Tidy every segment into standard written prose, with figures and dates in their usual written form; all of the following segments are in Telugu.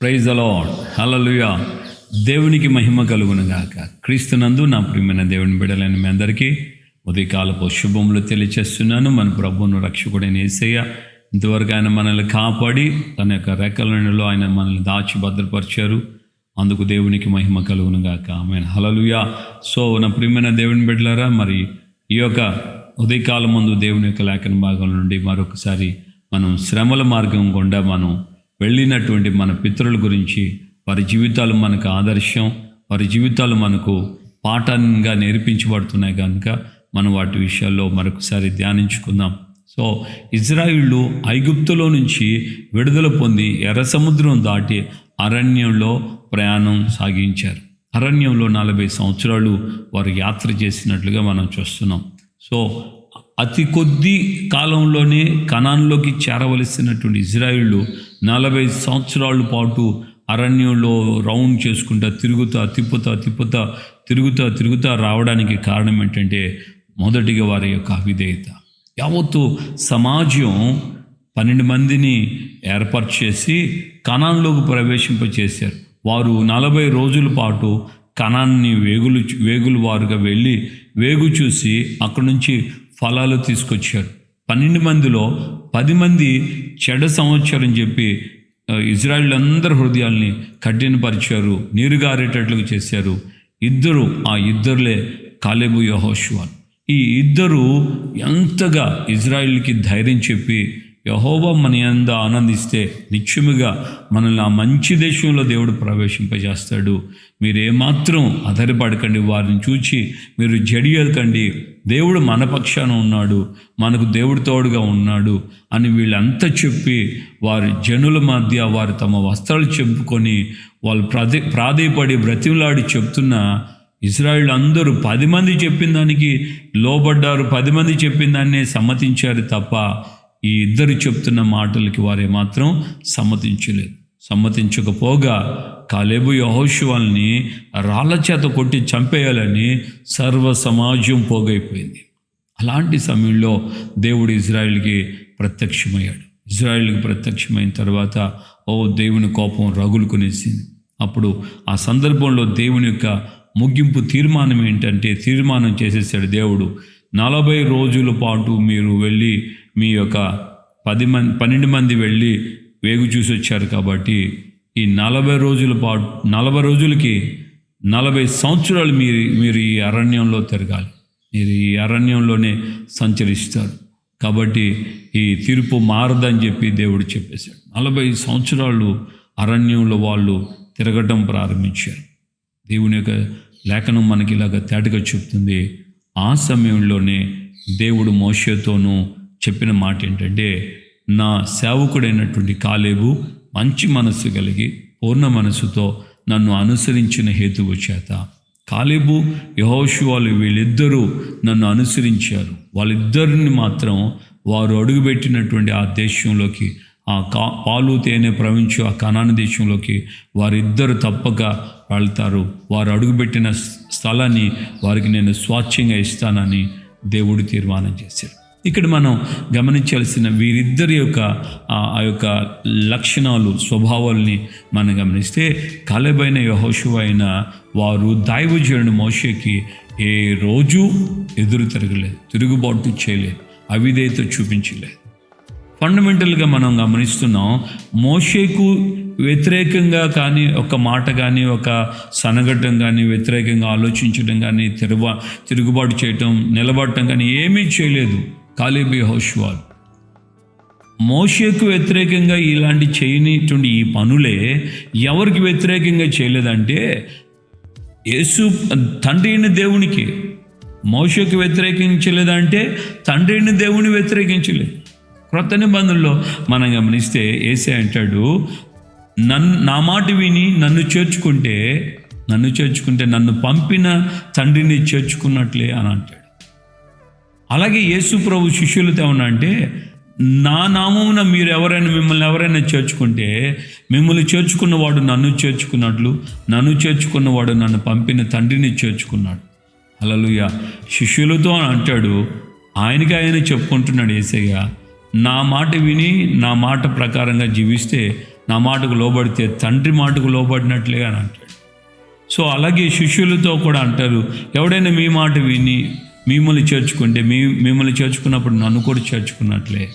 ప్రైజ్ ద లార్డ్, హల్లెలూయా. దేవునికి మహిమ కలుగునుగాక. క్రీస్తునందు నా ప్రియమైన దేవుని బిడ్డలైన మీ అందరికీ ఉదయకాలపు శుభములు తెలియచేస్తున్నాను. మన ప్రభువును రక్షకుడైన యేసయ్య ఇంతవరకు ఆయన మనల్ని కాపాడి తన యొక్క రెక్కల నీడలో ఆయన మనల్ని దాచి భద్రపరిచారు. అందుకు దేవునికి మహిమ కలుగునుగాక. ఆమేన్, హల్లెలూయా. సో నా ప్రియమైన దేవుని బిడ్డలారా, మరి ఈ యొక్క ఉదయకాలం ముందు దేవుని యొక్క లేఖన భాగం నుండి మరొకసారి మనం శ్రమల మార్గం గుండా మనం వెళ్ళినటువంటి మన పితరుల గురించి, వారి జీవితాలు మనకు ఆదర్శం, వారి జీవితాలు మనకు పాఠంగా నేర్పించబడుతున్నాయి కనుక మనం వాటి విషయాల్లో మరొకసారి ధ్యానించుకుందాం. సో ఇజ్రాయిళ్ళు ఐగుప్తులో నుంచి విడుదల పొంది ఎర్ర సముద్రం దాటి అరణ్యంలో ప్రయాణం సాగించారు. అరణ్యంలో 40 సంవత్సరాలు వారు యాత్ర చేసినట్లుగా మనం చూస్తున్నాం. సో అతి కొద్ది కాలంలోనే కనాన్లోకి చేరవలసినటువంటి ఇజ్రాయిళ్ళు 40 సంవత్సరాల పాటు అరణ్యంలో రౌండ్ చేసుకుంటా తిరుగుతా రావడానికి కారణం ఏంటంటే, మొదటిగా వారి యొక్క అవిధేయత. యావత్తు సమాజం 12 మందిని ఏర్పాటు చేసి కనాన్లోకి ప్రవేశింపచేశారు. వారు 40 రోజుల పాటు కనాన్ని వేగులు వారుగా వెళ్ళి వేగు చూసి అక్కడి నుంచి ఫలాలు తీసుకొచ్చారు. 12 మందిలో 10 మంది చెడ సంవత్సరం చెప్పి ఇజ్రాయిల్ అందరి హృదయాల్ని కఠినపరిచారు, నీరుగారేటట్లుగా చేశారు. ఆ ఇద్దరులే కాలేబు, యెహోషువ. ఈ ఇద్దరు ఎంతగా ఇజ్రాయిల్కి ధైర్యం చెప్పి, యెహోవా మన యందు ఆనందిస్తే నిత్యముగా మనల్ని ఆ మంచి దేశంలో దేవుడు ప్రవేశింపజేస్తాడు, మీరేమాత్రం ఆధారపడకండి, వారిని చూచి మీరు జడియకండి, దేవుడు మన పక్షాన ఉన్నాడు, మనకు దేవుడు తోడుగా ఉన్నాడు అని వీళ్ళంతా చెప్పి, వారి జనుల మధ్య వారు తమ వస్త్రాలు చెప్పుకొని వాళ్ళు ప్రాధేయపడి బ్రతిమలాడి చెప్తున్న ఇజ్రాయిల్ అందరూ 10 మంది చెప్పిన దానికి లోబడ్డారు, 10 మంది చెప్పిన దాన్నే సమ్మతించారు తప్ప ఈ ఇద్దరు చెప్తున్న మాటలకి వారే మాత్రం సమ్మతించకపోగా కాలేబు, యెహోషువల్ని రాళ్ల చేత కొట్టి చంపేయాలని సర్వ సమాజం పోగైపోయింది. అలాంటి సమయంలో దేవుడు ఇజ్రాయిల్కి ప్రత్యక్షమయ్యాడు. ఇజ్రాయిల్కి ప్రత్యక్షమైన తర్వాత దేవుని కోపం రగులుకొనేసింది. అప్పుడు ఆ సందర్భంలో దేవుని యొక్క ముగింపు తీర్మానం ఏంటంటే, తీర్మానం చేసేసాడు దేవుడు, 40 రోజుల పాటు మీరు వెళ్ళి మీ యొక్క 12 మంది వెళ్ళి వేగు చూసి వచ్చారు కాబట్టి ఈ 40 రోజులకి 40 సంవత్సరాలు మీరు ఈ అరణ్యంలో తిరగాలి, మీరు ఈ అరణ్యంలోనే సంచరిస్తారు. కాబట్టి ఈ తీర్పు మారదని చెప్పి దేవుడు చెప్పేశాడు. 40 సంవత్సరాలు అరణ్యంలో వాళ్ళు తిరగటం ప్రారంభించారు. దేవుని యొక్క లేఖనం మనకి ఇలాగ తేటగా చెప్తుంది. ఆ సమయంలోనే దేవుడు మోషేతోనూ చెప్పిన మాట ఏంటంటే, నా సేవకుడైనటువంటి కాలేబు మంచి మనస్సు కలిగి పూర్ణ మనస్సుతో నన్ను అనుసరించిన హేతువు చేత, కాలేబు, యెహోషువలు వీళ్ళిద్దరూ నన్ను అనుసరించారు. వాళ్ళిద్దరిని మాత్రం వారు అడుగుపెట్టినటువంటి ఆ దేశంలోకి, ఆ పాలు తేనె ప్రవహించు ఆ కనాను దేశంలోకి వారిద్దరు తప్పక వెళ్తారు. వారు అడుగుపెట్టిన స్థలాన్ని వారికి నేను స్వాచ్ఛంగా ఇస్తానని దేవుడు తీర్మానం చేశారు. ఇక్కడ మనం గమనించాల్సిన వీరిద్దరి యొక్క ఆ యొక్క లక్షణాలు, స్వభావాల్ని మనం గమనిస్తే, కాలేబైన యెహోషువ అయిన వారు దైవజనుడు మోషేకి ఏ రోజు ఎదురు తిరగలేదు, తిరుగుబాటు చేయలేదు, అవిధేయత చూపించలేదు. ఫండమెంటల్గా మనం గమనిస్తున్నాం, మోషేకు వ్యతిరేకంగా కానీ ఒక మాట కానీ ఒక సనగటం కానీ వ్యతిరేకంగా ఆలోచించడం కానీ తిరుగుబాటు చేయటం, నిలబడటం కానీ ఏమీ చేయలేదు కాలేబు, యెహోషువలు. మోషేకు వ్యతిరేకంగా ఇలాంటి చేయనిటువంటి ఈ పనులే ఎవరికి వ్యతిరేకంగా చేయలేదంటే యేసు తండ్రి అయిన దేవునికి. మోషేకు వ్యతిరేకించలేదంటే తండ్రి అయిన దేవుని వ్యతిరేకించలేదు. క్రొత్త నిబంధనలో మనం గమనిస్తే యేసయ్య అంటాడు, నా మాట విని నన్ను చేర్చుకుంటే నన్ను పంపిన తండ్రిని చేర్చుకున్నట్లే అని అంటాడు. అలాగే యేసు ప్రభు శిష్యులతో ఏమన్నా అంటే, నా నామమున మిమ్మల్ని ఎవరైనా చేర్చుకుంటే మిమ్మల్ని చేర్చుకున్నవాడు నన్ను చేర్చుకున్నట్లు, నన్ను చేర్చుకున్నవాడు నన్ను పంపిన తండ్రిని చేర్చుకున్నాడు. హల్లెలూయా. శిష్యులతో అంటాడు, ఆయనకి ఆయన చెప్పుకుంటున్నాడు యేసయ్య, నా మాట విని నా మాట ప్రకారంగా జీవిస్తే నా మాటకు లోబడితే తండ్రి మాటకు లోబడినట్లుగా అని అంటాడు. సో అలాగే శిష్యులతో కూడా అంటారు, ఎవడైనా మీ మాట విని మిమ్మల్ని చేర్చుకుంటే మిమ్మల్ని చేర్చుకున్నప్పుడు నన్ను కూడా చేర్చుకున్నట్లే.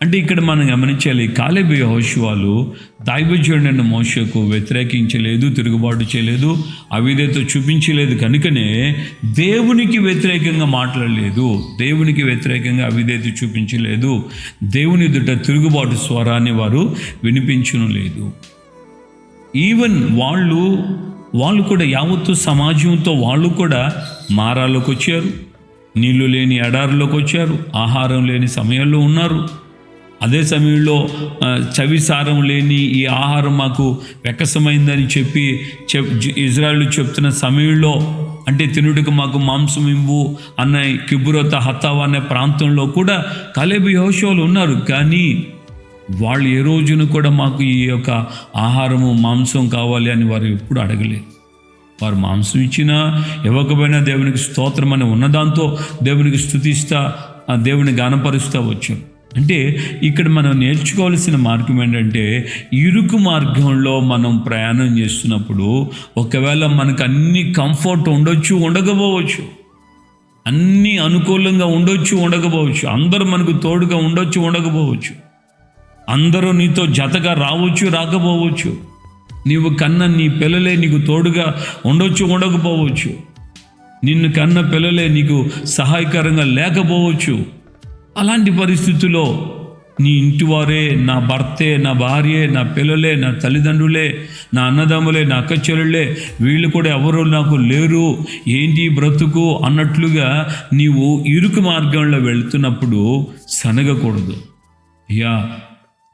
అంటే ఇక్కడ మనం గమనించాలి, కాలేబు యెహోషువలు దైవజనుడైన మోషేకు వ్యతిరేకించలేదు, తిరుగుబాటు చేయలేదు, అవిధేయత చూపించలేదు. కనుకనే దేవునికి వ్యతిరేకంగా మాట్లాడలేదు, దేవునికి వ్యతిరేకంగా అవిధేయత చూపించలేదు, దేవుని ఎదుట తిరుగుబాటు స్వరాన్ని వారు వినిపించను లేదు. ఈవెన్ వాళ్ళు కూడా యావత్తు సమాజంతో వాళ్ళు కూడా మారాలోకి వచ్చారు, నీళ్లు లేని ఎడారిలోకి వచ్చారు, ఆహారం లేని సమయంలో ఉన్నారు. అదే సమయంలో చవిసారం లేని ఈ ఆహారం మాకు వెక్కసమైందని చెప్పి ఇజ్రాయేలు చెప్తున్న సమయంలో, అంటే తినుటకు మాకు మాంసం ఇవ్వు అన్న కిబురోత హతావా అనే ప్రాంతంలో కూడా కాలేబు యెహోషువలు ఉన్నారు. కానీ వాళ్ళు ఏ రోజున కూడా మాకు ఈ యొక్క ఆహారము మాంసం కావాలి అని వారు ఎప్పుడు అడగలేదు. వారు మాంసం ఇచ్చినా ఇవ్వకపోయినా దేవునికి స్తోత్రం అని ఉన్నదాంతో దేవునికి స్తుతిస్తా, దేవుని గానపరుస్తూ వచ్చాం. అంటే ఇక్కడ మనం నేర్చుకోవాల్సిన మార్గం ఏంటంటే, ఇరుకు మార్గంలో మనం ప్రయాణం చేస్తున్నప్పుడు ఒకవేళ మనకు అన్ని కంఫర్ట్ ఉండొచ్చు, ఉండకపోవచ్చు, అన్నీ అనుకూలంగా ఉండొచ్చు, ఉండకపోవచ్చు, అందరూ మనకు తోడుగా ఉండొచ్చు, ఉండకపోవచ్చు, అందరూ నీతో జతగా రావచ్చు, రాకపోవచ్చు, నీవు కన్న నీ పిల్లలే నీకు తోడుగా ఉండొచ్చు, ఉండకపోవచ్చు, నిన్ను కన్న పిల్లలే నీకు సహాయకరంగా లేకపోవచ్చు. అలాంటి పరిస్థితుల్లో నీ ఇంటివారే, నా భర్తే, నా భార్యే, నా పిల్లలే, నా తల్లిదండ్రులే, నా అన్నదమ్ములే, నా అక్క చెల్లెళ్ళే, వీళ్ళు కూడా ఎవరు నాకు లేరు, ఏంటి బ్రతుకు అన్నట్లుగా నీవు ఇరుకు మార్గంలో వెళ్తున్నప్పుడు సనగకూడదు. అయ్యా,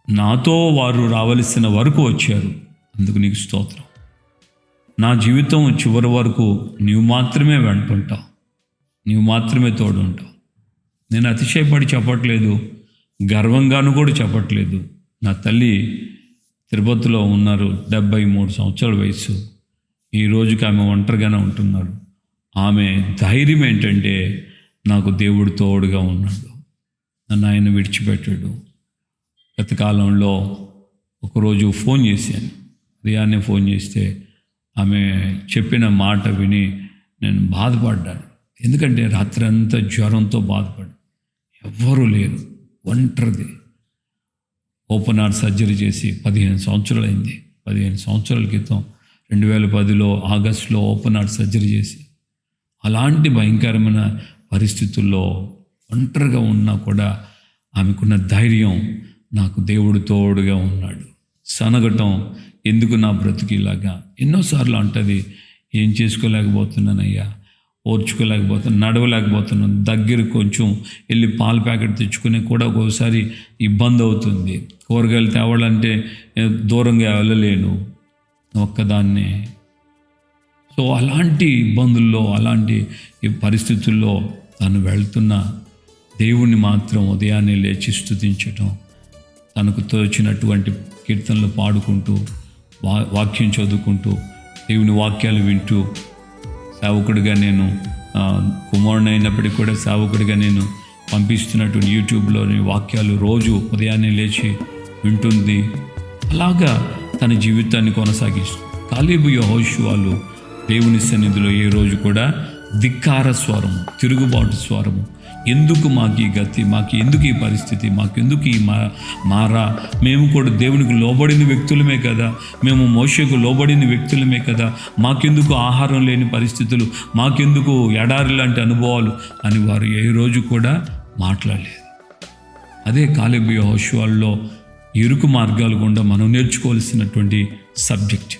నాతో వారు రావలసిన వరకు వచ్చారు, అందుకు నీకు స్తోత్రం. నా జీవితం చివరి వరకు నీవు మాత్రమే వెంటుంటావు, నీవు మాత్రమే తోడు ఉంటావు. నేను అతిశయపడి చెప్పట్లేదు, గర్వంగాను కూడా చెప్పట్లేదు. నా తల్లి తిరుపతిలో ఉన్నారు, 73 సంవత్సరాల వయసు. ఈ రోజుకి ఆమె ఒంటరిగానే ఉంటున్నారు. ఆమె ధైర్యం ఏంటంటే, నాకు దేవుడు తోడుగా ఉన్నాడు, నన్ను ఆయన విడిచిపెట్టాడు. గత కాలంలో ఒకరోజు ఫోన్ చేశాను, ఉదయాన్నే ఫోన్ చేస్తే ఆమె చెప్పిన మాట విని నేను బాధపడ్డాను. ఎందుకంటే రాత్రి అంతా జ్వరంతో బాధపడ్డాను, ఎవ్వరూ లేరు, ఒంటరిది. ఓపెన్ హార్ట్ సర్జరీ చేసి 15 సంవత్సరాలు అయింది. 15 సంవత్సరాల క్రితం 2010లో ఆగస్టులో ఓపెన్ హార్ట్ సర్జరీ చేసి, అలాంటి భయంకరమైన పరిస్థితుల్లో ఒంటరిగా ఉన్నా కూడా ఆమెకున్న ధైర్యం, నాకు దేవుడు తోడుగా ఉన్నాడు. సనగటం ఎందుకు నా బ్రతుకు ఇలాగా, ఎన్నోసార్లు అంటది, ఏం చేసుకోలేకపోతున్నానయ్యా, ఓర్చుకోలేకపోతున్నాను, నడవలేకపోతున్నాను, దగ్గర కొంచెం వెళ్ళి పాల ప్యాకెట్ తెచ్చుకుని కూడా ఒక్కోసారి ఇబ్బంది అవుతుంది, కూరగాయలు తేవాలంటే దూరంగా వెళ్ళలేను ఒక్కదాన్నే. సో అలాంటి ఇబ్బందుల్లో, అలాంటి పరిస్థితుల్లో తను వెళ్తున్న దేవుణ్ణి మాత్రం ఉదయాన్నే లేచి స్తుతించటం, తనకు తోచినటువంటి కీర్తనలు పాడుకుంటూ, వాక్యం చదువుకుంటూ, దేవుని వాక్యాలు వింటూ, సేవకుడిగా నేను కుమారుని అయినప్పటికీ కూడా సేవకుడిగా నేను పంపిస్తున్నటువంటి యూట్యూబ్లోని వాక్యాలు రోజు ఉదయాన్నే లేచి వింటుంది. అలాగా తన జీవితాన్ని కొనసాగిస్తుంది. కాలేబు యెహోషువలు దేవుని సన్నిధిలో ఏ రోజు కూడా ధిక్కార స్వరము, తిరుగుబాటు స్వరము, ఎందుకు మాకు ఈ గతి, మాకు ఎందుకు ఈ పరిస్థితి, మాకెందుకు ఈ మారా, మేము కూడా దేవునికి లోబడిన వ్యక్తులమే కదా, మేము మోషేకు లోబడిన వ్యక్తులమే కదా, మాకెందుకు ఆహారం లేని పరిస్థితులు, మాకెందుకు ఎడారి లాంటి అనుభవాలు అని వారు ఏ రోజు కూడా మాట్లాడలేదు. అదే కాలేబు యెహోషువలో ఇరుకు మార్గాల గుండా మనం నేర్చుకోవాల్సినటువంటి సబ్జెక్ట్.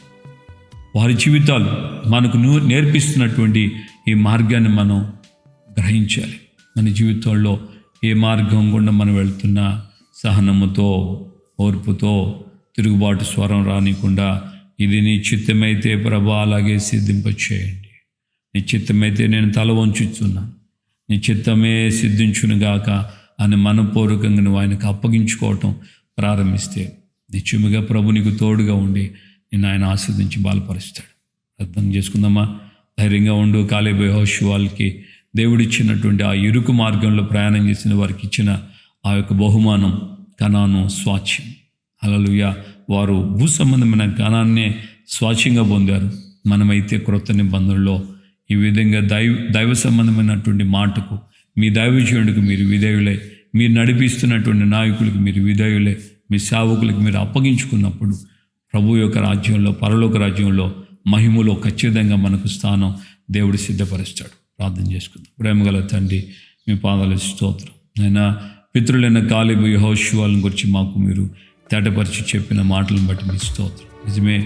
వారి జీవితాలు మనకు నేర్పిస్తున్నటువంటి ఈ మార్గాన్ని మనం గ్రహించాలి. మన జీవితంలో ఏ మార్గం గుండా మనం వెళ్తున్నా సహనముతో, ఓర్పుతో, తిరుగుబాటు స్వరం రానికుండా, ఇది నీ చిత్తమైతే ప్రభా అలాగే సిద్ధింపచేయండి, నీ చిత్తమైతే నేను తల వంచుతున్నాను, నీ చిత్తమే సిద్ధించునుగాక అని మనపూర్వకంగా నువ్వు ఆయనకు అప్పగించుకోవటం ప్రారంభిస్తే నిత్యముగా ప్రభు నీకు తోడుగా ఉండి నేను ఆయన ఆస్వాదించి బలపరుస్తాడు. అర్థం చేసుకుందామా? ధైర్యంగా ఉండు. కాలేబు యెహోషువలకి దేవుడిచ్చినటువంటి ఆ ఇరుకు మార్గంలో ప్రయాణం చేసిన వారికి ఇచ్చిన ఆ యొక్క బహుమానం కనాను స్వాస్థ్యం. హల్లెలూయా. వారు భూ సంబంధమైన జ్ఞానాన్నే స్వాచ్ఛంగా పొందారు. మనమైతే క్రొత్త నిబంధనలో ఈ విధంగా దైవ సంబంధమైనటువంటి మాటకు, మీ దైవజనుడికి మీరు విధేయులై, మీరు నడిపిస్తున్నటువంటి నాయకులకు మీరు విధేయులై, మీ సేవకులకు మీరు అప్పగించుకున్నప్పుడు ప్రభు యొక్క రాజ్యంలో, పరలోక రాజ్యంలో, మహిమలో ఖచ్చితంగా మనకు స్థానం దేవుడు సిద్ధపరుస్తాడు. ప్రార్థన చేసుకుందాం. ప్రేమగల తండ్రి, మీ పాదాల స్తోత్రం. అయినా పితరులైన కాలేబు యెహోషువలను గురించి మాకు మీరు తేటపరిచి చెప్పిన మాటలను బట్టి మీ స్తోత్రం. నిజమే,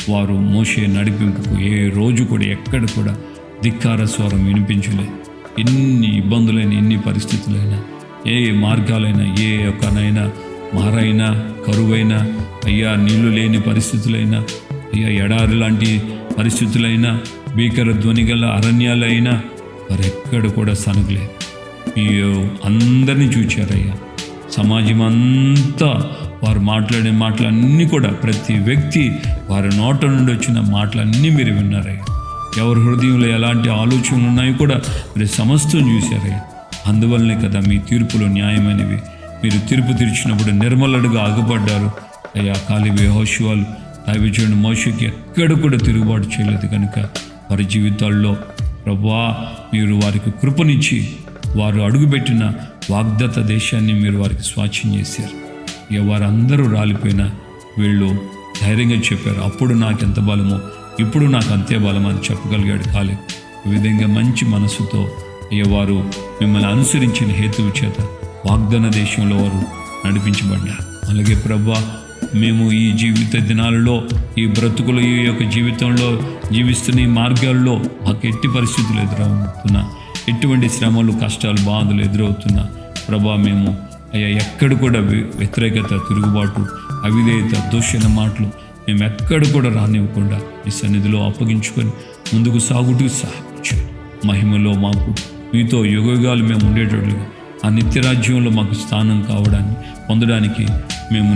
వారు మోషే నడిపింపుకు ఏ రోజు కూడా ఎక్కడ కూడా ధిక్కార స్వరం వినిపించలేదు. ఎన్ని ఇబ్బందులైన, ఎన్ని పరిస్థితులైనా, ఏ మార్గాలైనా, ఏ ఒక్కనైనా మారైనా, కరువైనా, అయ్యా నీళ్లు లేని పరిస్థితులైనా, అయ్యా ఎడారి లాంటి పరిస్థితులైనా, భీకర ధ్వని గల అరణ్యాలైనా వారు ఎక్కడ కూడా సనగలేదు. మీరు అందరినీ చూచారయ్యా. సమాజం అంతా వారు మాట్లాడే మాటలన్నీ కూడా, ప్రతి వ్యక్తి వారి నోట నుండి వచ్చిన మాటలన్నీ మీరు విన్నారయ్యా. ఎవరి హృదయంలో ఎలాంటి ఆలోచనలు ఉన్నాయో కూడా మీరు సమస్తం చూశారయ్యా. అందువల్లనే కదా మీ తీర్పులు న్యాయమైనవి. మీరు తీర్పు తీర్చినప్పుడు నిర్మలుడుగా ఆగపడ్డారు అయ్యా. కాలేబు యెహోషువలు దైవజనుడు మోషేకి ఎక్కడ కూడా తిరుగుబాటు చేయలేదు కనుక వారి జీవితాల్లో ప్రభువా మీరు వారికి కృపనిచ్చి వారు అడుగుపెట్టిన వాగ్దత్త దేశాన్ని మీరు వారికి స్వాచ్ఛం చేశారు. ఇక వారందరూ రాలిపోయినా వీళ్ళు ధైర్యంగా చెప్పారు, అప్పుడు నాకు ఎంత బలమో ఇప్పుడు నాకు అంతే బలం అని చెప్పగలిగాడు కాలేబు. ఈ విధంగా మంచి మనసుతో అయ్యా వారు మిమ్మల్ని అనుసరించిన హేతువు చేత వాగ్దాన దేశంలో వారు నడిపించబడ్డారు. అలాగే ప్రభువా మేము ఈ జీవిత దినాలలో, ఈ బ్రతుకులు, ఈ యొక్క జీవితంలో జీవిస్తున్న ఈ మార్గాల్లో మాకు ఎట్టి పరిస్థితులు ఎదురవుతున్నా, ఎటువంటి శ్రమలు, కష్టాలు, బాధలు ఎదురవుతున్నా ప్రభా మేము అయ్యా ఎక్కడ కూడా వ్యతిరేకత, తిరుగుబాటు, అవిధేయత, దూషణ మాటలు మేము ఎక్కడ కూడా రానివ్వకుండా ఈ సన్నిధిలో అప్పగించుకొని ముందుకు సాగుటూ సహాయించండి. మహిమలో మాకు మీతో యుగయుగాలు మేము ఉండేటట్లుగా ఆ నిత్యరాజ్యంలో మాకు స్థానం పొందడానికి మేము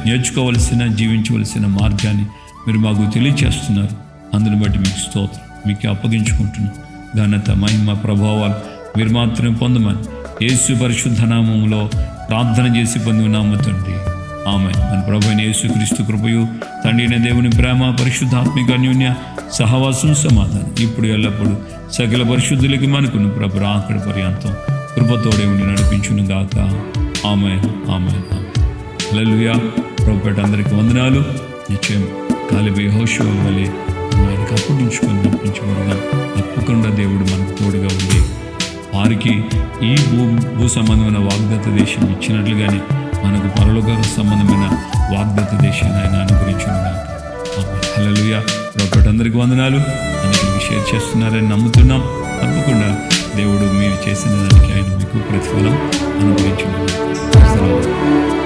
నేర్చుకోవలసిన, జీవించవలసిన మార్గాన్ని మీరు మాకు తెలియచేస్తున్నారు. అందుని బట్టి మీకు స్తోత్రం. మీకు అప్పగించుకుంటున్నాం. ఘనత, మహిమ, ప్రభావాలు మీరు మాత్రమే పొందమని యేసు పరిశుద్ధ నామములో ప్రార్థన చేసి పొంది ఉన్నాము తండ్రి. ఆమేన్. మన ప్రభువైన యేసుక్రీస్తు కృపయు, తండ్రి అయిన దేవుని ప్రేమ, పరిశుద్ధాత్మిక అన్యోన్య సహవాసం, సమాధానం ఇప్పుడు ఎల్లప్పుడూ సకల పరిశుద్ధులకి మనకును ప్రభు రాకడ పర్యంతం కృపతోడే ఉండి నడిపించును గాక. ఆమేన్, ఆమేన్, ఆమేన్. హల్లెలూయా. ప్రభుపేట అందరికీ వందనాలు. నిశ్చయం కాలేబు యెహోషువ వలె ఆయనకు అప్పగించుకొని నడిపించబడదాం. తప్పకుండా దేవుడు మనకు తోడుగా ఉంది. వారికి ఈ భూ సంబంధమైన వాగ్దత్త దేశం ఇచ్చినట్లుగానే మనకు పరలోక సంబంధమైన వాగ్దత్త దేశాన్ని ఆయన అనుగ్రహించును గాక. హల్లెలూయా. ప్రభుపేట అందరికీ వందనాలు. అందరికీ షేర్ చేస్తున్నారని నమ్ముతున్నాం. తప్పకుండా దేవుడు మీరు చేసిన దానికి ఆయన మీకు ప్రతిఫలం అనుగ్రహించును గాక.